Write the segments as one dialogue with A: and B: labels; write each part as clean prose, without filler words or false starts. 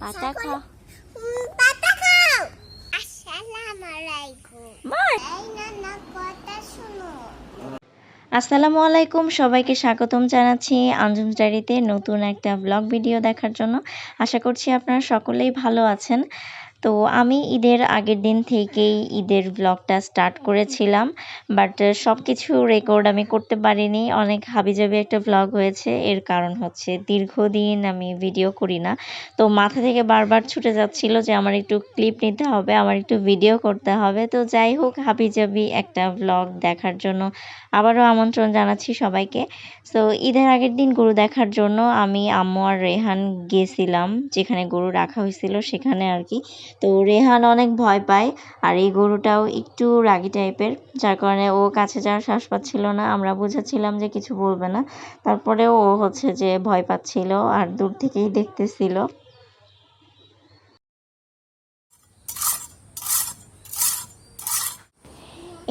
A: পাতা খাও।
B: পাতা খাও। আসসালামু আলাইকুম।
A: মার।
B: এই নানা কথা শুনো।
A: আসসালামু আলাইকুম, সবাইকে স্বাগতম জানাচ্ছি আঞ্জুমস ডায়েরিতে নতুন একটা ব্লগ ভিডিও দেখার জন্য। আশা করছি আপনারা সকলেই ভালো আছেন। তো আমি ঈদের আগের দিন থেকেই ঈদের ব্লগটা স্টার্ট করেছিলাম, বাট সব কিছু রেকর্ড আমি করতে পারিনি। অনেক হাবিজাবি একটা ব্লগ হয়েছে। এর কারণ হচ্ছে দীর্ঘদিন আমি ভিডিও করি না, তো মাথা থেকে বারবার ছুটে যাচ্ছিল যে আমার একটু ক্লিপ নিতে হবে, আমার একটু ভিডিও করতে হবে। তো যাই হোক, হাবিজাবি একটা ব্লগ দেখার জন্য আবারও আমন্ত্রণ জানাচ্ছি সবাইকে। তো ঈদের আগের দিন গরু দেখার জন্য আমি, আম্মু আর রেহান গেছিলাম যেখানে গরু রাখা হয়েছিল সেখানে আর কি। তো রেহান অনেক ভয় পায়, আর এই গরুটাও একটু রাগী টাইপের, যার কারণে ও কাছে যাওয়ার সাহস পাচ্ছিল না। আমরা বুঝাচ্ছিলাম যে কিছু বলবে না, তারপরেও ও হচ্ছে যে ভয় পাচ্ছিল আর দূর থেকেই দেখতেছিল।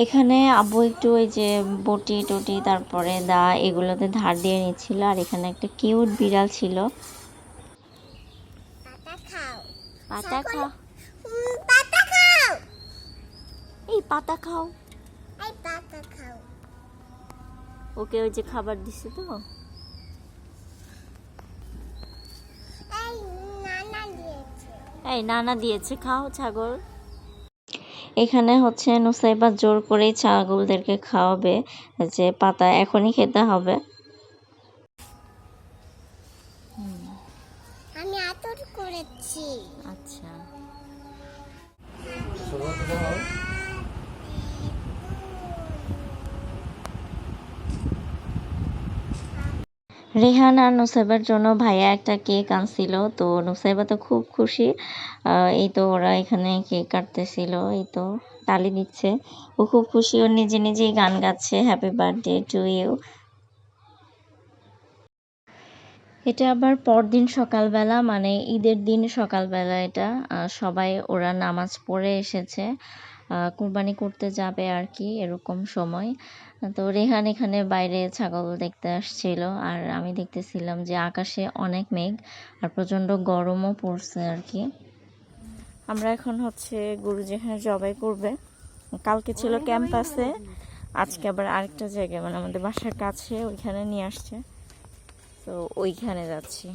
A: এখানে আব্বু একটু ওই যে বটি টটি তারপরে দা এগুলোতে ধার দিয়ে নিচ্ছিল, আর এখানে একটা কিউট বিড়াল ছিল।
B: পাতা খাও।
A: পাতা খাও।
B: পাতা খাও।
A: এই পাতা খাও।
B: এই পাতা খাও।
A: ওকে ওই যে খাবার দিছে তো।
B: এই নানা দিয়েছে।
A: এই নানা দিয়েছে, খাও ছাগল। এখানে হচ্ছে নুসাইবা জোর করেই ছাগলদেরকে খাওয়াবে, যে পাতা এখনই খেতে হবে।
B: আমি আতর করেছি।
A: আচ্ছা, রেহান আর নুসাইবার জন্য ভাইয়া একটা কেক আনছিল, তো নুসাইবা তো খুব খুশি। এই তো ওরা এখানে কেক কাটতেছিল, এই তো তালি দিচ্ছে। ও খুব খুশি, ও নিজে নিজেই গান গাচ্ছে, হ্যাপি বার্থডে টু ইউ। এটা আবার পরদিন সকালবেলা, মানে ঈদের দিন সকালবেলা এটা। সবাই ওরা নামাজ পড়ে এসেছে, কুরবানি করতে যাবে আর কি এরকম সময়। তো রেহান এখানে বাইরে ছাগল দেখতে আসছিল, আর আমি দেখতেছিলাম যে আকাশে অনেক মেঘ আর প্রচণ্ড গরমও পড়ছে আর কি। আমরা এখন হচ্ছে গরু যেখানে জবাই করবে, কালকে ছিল ক্যাম্পাসে, আজকে আবার আরেকটা জায়গায় মানে আমাদের বাসার কাছে ওইখানে নিয়ে আসছে, তো ওইখানে যাচ্ছি।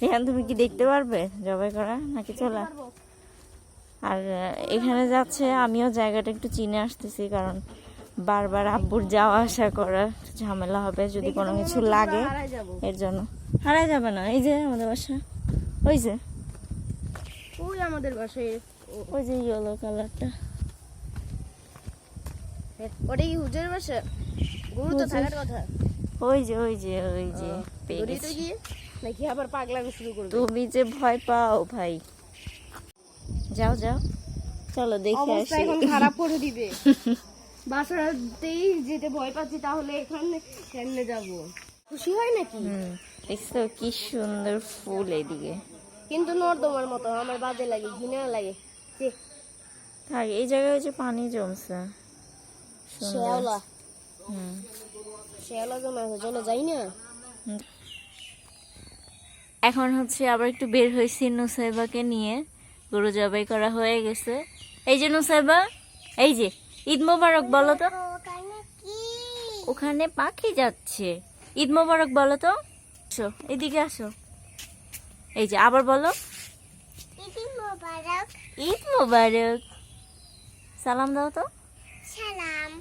A: রেহান, তুমি কি দেখতে পারবে জবাই করা নাকি চলা? আর এখানে যাচ্ছে, আমিও জায়গাটা একটু চিনে আসতেছি, কারণ বারবার আব্বুর যাওয়া আসা করা ঝামেলা হবে যদি কোনো কিছু লাগে, এর জন্য। হারাই যাবে না, এই যে আমাদের বাসা, ওই যে
C: ওই আমাদের বাসায়
A: ওই যে ইয়েলো কালারটা,
C: ওটা কি হুজুর বাসা? গরু তো থাকার কথা।
A: ওই যে ওই যে ওই যে পেয়ে
C: গরু তো
A: গেছি।
C: গিয়ে নাকি আবার পাগলামি শুরু করবে।
A: তুমি যে ভয় পাও ভাই, যাও যাও, চলো দেখে
C: অবস্থা
A: আসি।
C: এখন খারাপ করে দিবে। বাসাতেই যেতে ভয় পাচ্ছি, তাহলে এখানে কেমনে যাব? খুশি হয় নাকি?
A: দেখছো কি সুন্দর ফুল এদিকে।
C: কিন্তু নর্দমার মতো আমার বাজে লাগে, ঘৃণা লাগে। যে
A: থাক, এই জায়গায় ওই যে পানি জমছে সুন্দর।
C: শেওলা
A: হুম।
C: শেওলা জমা আছে, চলো যাই না।
A: এখন হচ্ছে আবার একটু বের হয়েছি নুসাইবাকে নিয়ে, গরু জবাই করা হয়ে গেছে। এই যে নুসাইবা, এই যে ঈদ মোবারক বলো তো।
B: ওখানে কি?
A: ওখানে পাখি যাচ্ছে, ঈদ মোবারক বলো তো। আসো এদিকে আসো, এই যে আবার বলো
B: ঈদ মোবারক।
A: ঈদ মোবারক। সালাম দাও তো।
B: সালাম।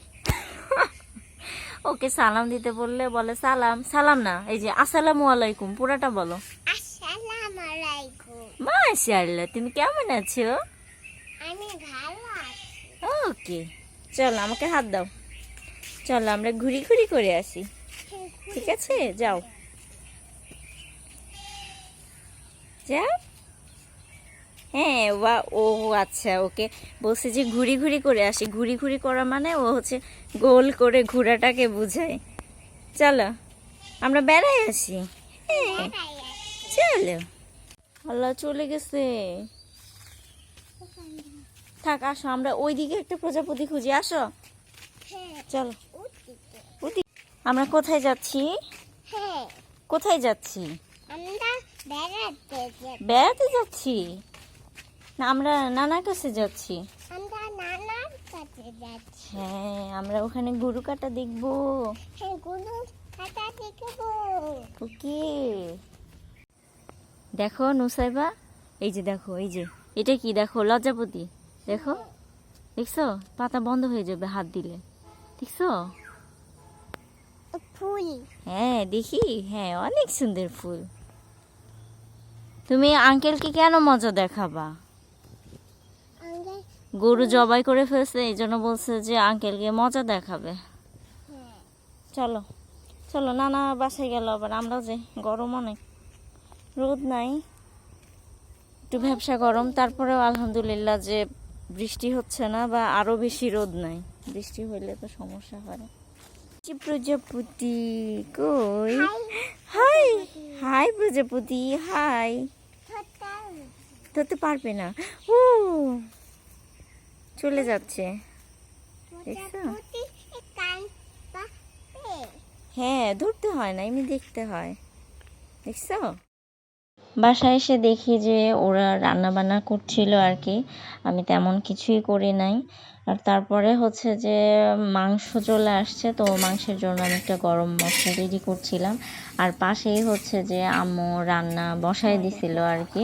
A: ওকে সালাম দিতে বললে বলে সালাম, সালাম না, এই যে আসসালামু আলাইকুম পুরাটা বলো।
B: আসসালামু আলাইকুম।
A: মাশাআল্লাহ, তুমি কেমন আছো?
B: আমি ভালো আছি।
A: ওকে, চলো আমাকে হাত দাও, চলো আমরা ঘুরি ঘুরি করে আসি, ঠিক আছে? যাও যাও। হ্যাঁ, ও আচ্ছা, ওকে বলছে যে ঘুরি ঘুরি করে আসি। ঘুরি ঘুরি করা মানে ও হচ্ছে গোল করে ঘোরাটাকে বুঝায়। চলো আমরা বেড়াই আসি। হ্যাঁ চলো। আল্লাহ চলে গেছে। থাক, আসো আমরা ওইদিকে একটা প্রজাপতি খুঁজি, আসো
B: হ্যাঁ।
A: চলো।
B: ওদিকে।
A: আমরা কোথায় যাচ্ছি?
B: হ্যাঁ।
A: কোথায় যাচ্ছি?
B: আমরা বেড়াতে যে
A: বেড়াতে যাচ্ছি না, আমরা নানার কাছে যাচ্ছি।
B: আমরা নানার কাছে যাচ্ছি।
A: হ্যাঁ, আমরা ওখানে গরু কাটা দেখবো।
B: হ্যাঁ, গুরু কাটা দেখবো।
A: ওকে, দেখো নুসাইবা, এই যে দেখো, এই যে এটা কি দেখো, লজ্জাপতি দেখো, দেখছো পাতা বন্ধ হয়ে যাবে হাত দিলে, দেখছো?
B: ফুল
A: হ্যাঁ দেখি, হ্যাঁ অনেক সুন্দর ফুল। তুমি আঙ্কেলকে কেন মজা দেখাবা?
B: আমরা
A: গরু জবাই করে ফেলছে, এই জন্য বলছে যে আঙ্কেলকে মজা দেখাবে। চলো চলো, নানা বাসায় গেল আবার, আমরা যে গরম অনেক, রোদ নাই, একটু ভ্যাবসা গরম, তারপরেও আলহামদুলিল্লাহ যে বৃষ্টি হচ্ছে না বা আরো বেশি রোদ নাই। বৃষ্টি হইলে তো সমস্যা হয়। যে প্রজাপতি কই, হাই হাই প্রজাপতি হাই,
B: ছোটা
A: ধরতে পারবে না, ও চলে যাচ্ছে, দেখছো?
B: প্রজাপতি কান পাবে।
A: হ্যাঁ ধরতে হয় না, এমনি দেখতে হয়, দেখছো? বাসায় এসে দেখি যে ওরা রান্না বান্না করছিল আর কি, আমি তেমন কিছুই করি নাই। আর তারপরে হচ্ছে যে মাংস চলে আসছে, তো মাংসের জন্য আমি একটা গরম মশলা রেডি করছিলাম। আর পাশেই হচ্ছে যে আম্মু রান্না বসায় দিছিল আর কি,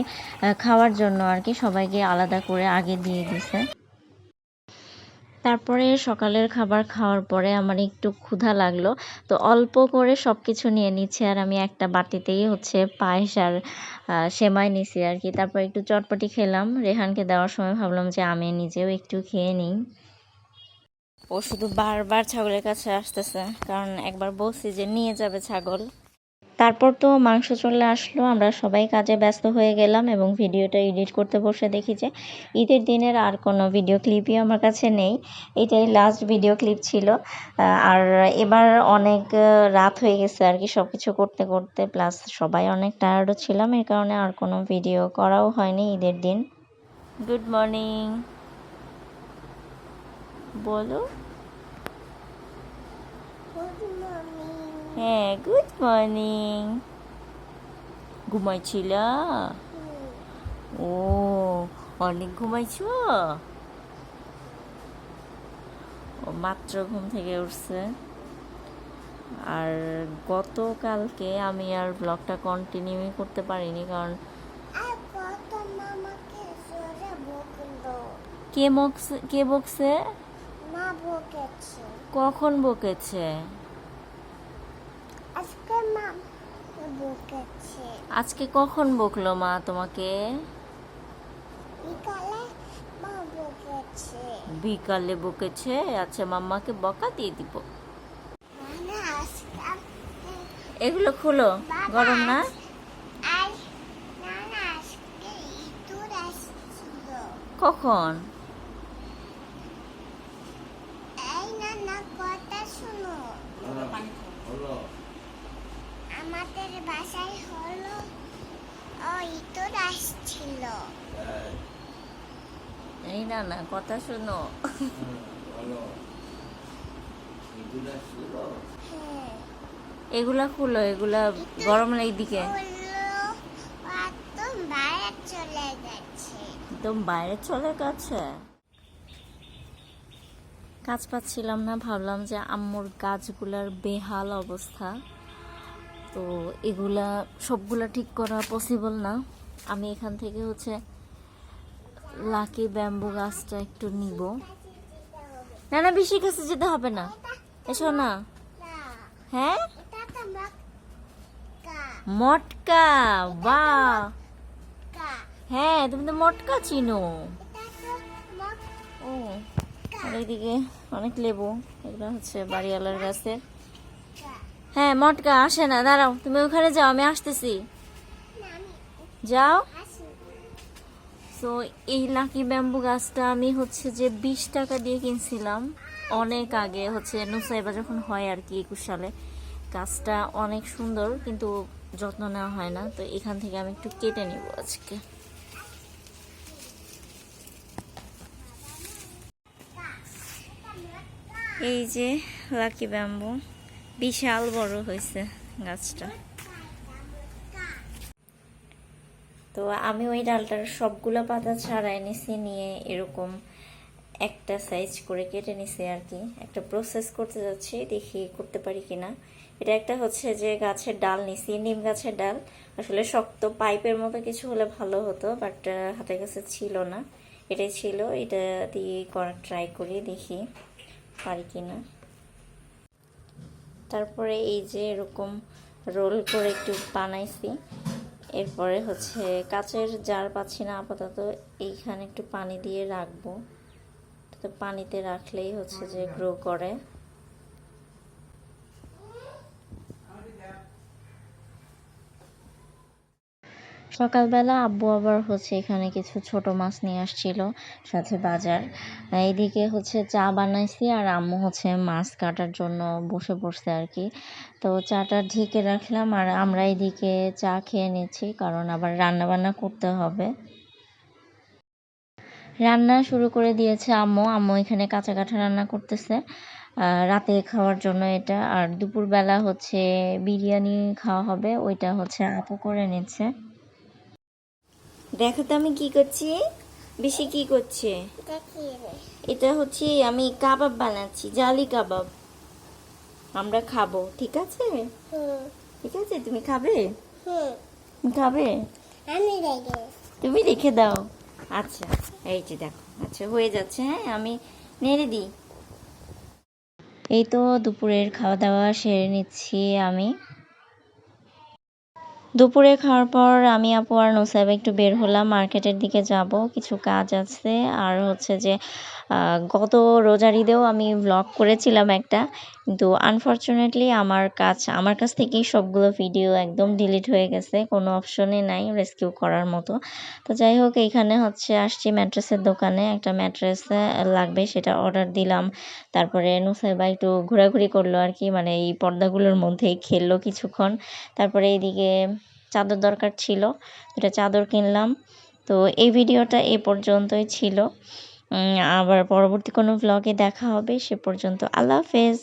A: খাওয়ার জন্য আর কি, সবাইকে আলাদা করে আগে দিয়ে দিছে। তারপরে সকালের খাবার খাওয়ার পরে আমার একটু ক্ষুধা লাগলো, তো অল্প করে সব কিছু নিয়ে নিচ্ছি। আর আমি একটা বাটিতেই হচ্ছে পায়েস আর সেমাই নিছি আর কি। তারপর একটু চটপটি খেলাম, রেহানকে দেওয়ার সময় ভাবলাম যে আমি নিজেও একটু খেয়ে নিই। ও শুধু বারবার ছাগলের কাছে আসতেছে, কারণ একবার বলছি যে নিয়ে যাবে ছাগল। তারপর তো মাংস চলে আসলো, আমরা সবাই কাজে ব্যস্ত হয়ে গেলাম এবং ভিডিওটা এডিট করতে বসে দেখি যে ঈদের দিনের আর কোনো ভিডিও ক্লিপই আমার কাছে নেই, এটাই লাস্ট ভিডিও ক্লিপ ছিল। আর এবার অনেক রাত হয়ে গেছে আর কি সব কিছু করতে করতে, প্লাস সবাই অনেক টায়ার্ডও ছিলাম, এর কারণে আর কোনো ভিডিও করাও হয়নি ঈদের দিন। গুড মর্নিং বলো।
B: Good morning.
A: হ্যাঁ গুড মর্নিং। ঘুমাইছিল? ও অনেক ঘুমাইছো? ও মাত্র ঘুম থেকে উঠছে। আর গতকালকে আমি আর ব্লগটা কন্টিনিউ করতে পারিনি, কারণ
B: আর কত মামাকে জোরে বকলো।
A: কে বকছে?
B: মা বকেছে।
A: কখন বকেছে?
B: আজকে মা বকেছে।
A: আজকে কখন বকলো মা তোমাকে?
B: বিকালে মা বকেছে।
A: বিকালে বকেছে? আচ্ছা, মাম্মাকে বকা দিয়ে দিব।
B: না আজকে
A: এগুলো খুলো, গরম না?
B: আর না আজকে ইঁদুর আসছিল।
A: কখন?
B: এই না কথা শুনো। আমাদের বাসায় হলো ও ইঁদুর আসছিল।
A: এই না কথা শোনো।
B: হ্যাঁ
A: এগুলা খুলো, এগুলা গরম এইদিকে
B: হলো একদম বাইরে চলে গেছে।
A: একদম বাইরে চলে গেছে। কাজ পাচ্ছিলাম না, ভাবলাম যে আম্মুর গাছগুলার বেহাল অবস্থা, তো এগুলা সবগুলা ঠিক করা পসিবল না। আমি এখান থেকে হচ্ছে লাকি ব্যাম্বু গাছটা একটু নিব। না বেশি কাছে যেতে হবে না, এসো না। হ্যাঁ
B: এটা তো মক্কা।
A: মটকা, বাহ,
B: মক্কা।
A: হ্যাঁ তুমি তো মটকা চিনো।
B: এটা তো মক্কা।
A: ও আর এইদিকে অনেক লেবু, এগুলো হচ্ছে বাড়িওয়ালার গাছে। হ্যাঁ মটকা আসে না, দাঁড়াও তুমি ওখানে যাও, আমি আসতেছি,
B: না আমি
A: যাও।
B: আসি।
A: তো এই লাকি ব্যাম্বু গাছটা আমি হচ্ছে যে 20 টাকা দিয়ে কিনছিলাম অনেক আগে, হচ্ছে নুসাইবা যখন হয় আর কি 21 সালে। গাছটা অনেক সুন্দর, কিন্তু যত্ন নেওয়া হয় না, তো এখান থেকে আমি একটু কেটে নিব আজকে। এই যে লাকি ব্যাম্বু, বিশাল বড় হয়েছে গাছটা। তো আমি ওই ডালটার সবগুলো পাতা ছাড়াই নিছি, নিয়ে এরকম একটা সাইজ করে কেটে নিছি আর কি। একটা প্রসেস করতে যাচ্ছি, দেখি করতে পারি কিনা। এটা একটা হচ্ছে যে গাছের ডাল নিছি, নিম গাছের ডাল। আসলে শক্ত পাইপের মতো কিছু হলে ভালো হতো, বাট হাতের কাছে ছিল না, এটাই ছিল। এটা দিয়ে করার ট্রাই করি, দেখি পারি কিনা। তারপরে এই যে এরকম রোল করে একটু বানাইছি। এরপরে হচ্ছে কাচের জার পাচ্ছি না আপাতত, এইখানে একটু পানি দিয়ে রাখবো। তো পানিতে রাখলেই হচ্ছে যে গ্রো করে। সকালবেলা আব্বু আবার হচ্ছে এখানে কিছু ছোট মাছ নিয়ে আসছিল, সাথে বাজার। এইদিকে হচ্ছে চা বানাইছি, আর আম্মু হচ্ছে মাছ কাটার জন্য বসে পড়ছে আর কি। তো চাটা ঢেকে রাখলাম, আর আমরা এদিকে চা খেয়ে নিচ্ছি, কারণ আবার রান্না বান্না করতে হবে। রান্না শুরু করে দিয়েছে আম্মু। আম্মু এখানে কাঁচা কাঁঠা রান্না করতেছে রাতে খাওয়ার জন্য এটা। আর দুপুরবেলা হচ্ছে বিরিয়ানি খাওয়া হবে, ওইটা হচ্ছে আপু করে নিচ্ছে। দেখো তো আমি কি করছি, বেশি কি করছে। এটা হচ্ছে আমি কাবাব বানাচ্ছি, জালি কাবাব। আমরা খাবো, ঠিক আছে? ঠিক আছে, তুমি খাবে? তুমি খাবে?
B: আমি রেগে
A: তুমি রেখে দাও। আচ্ছা, এই যে দেখো, আচ্ছা হয়ে যাচ্ছে। হ্যাঁ, আমি নেড়ে দিই। এই তো দুপুরের খাওয়া দাওয়া সেরে নিচ্ছি আমি। দুপুরে খাওয়ার পর আমি আপু আর নুসাইবা একটু বের হলাম, মার্কেটের দিকে যাব, কিছু কাজ আছে। আর হচ্ছে যে গত রোজার ঈদেও আমি ব্লগ করেছিলাম একটা, কিন্তু আনফরচুনেটলি আমার কাছ থেকেই সবগুলো ভিডিও একদম ডিলিট হয়ে গেছে, কোনো অপশনে নাই রেস্কিউ করার মতো। তো যাই হোক, এইখানে হচ্ছে আসছি ম্যাট্রেসের দোকানে, একটা ম্যাট্রেস লাগবে, সেটা অর্ডার দিলাম। তারপরে নুসাইবা একটু ঘোরাঘুরি করলো আর কি, মানে এই পর্দাগুলোর মধ্যেই খেললো কিছুক্ষণ। তারপরে এইদিকে চাদর দরকার ছিল, দুটা চাদর কিনলাম। তো এই ভিডিওটা এ পর্যন্তই ছিল। আবার পরবর্তী কোনো ভ্লগে দেখা হবে, সে পর্যন্ত আল্লাহ হাফেজ।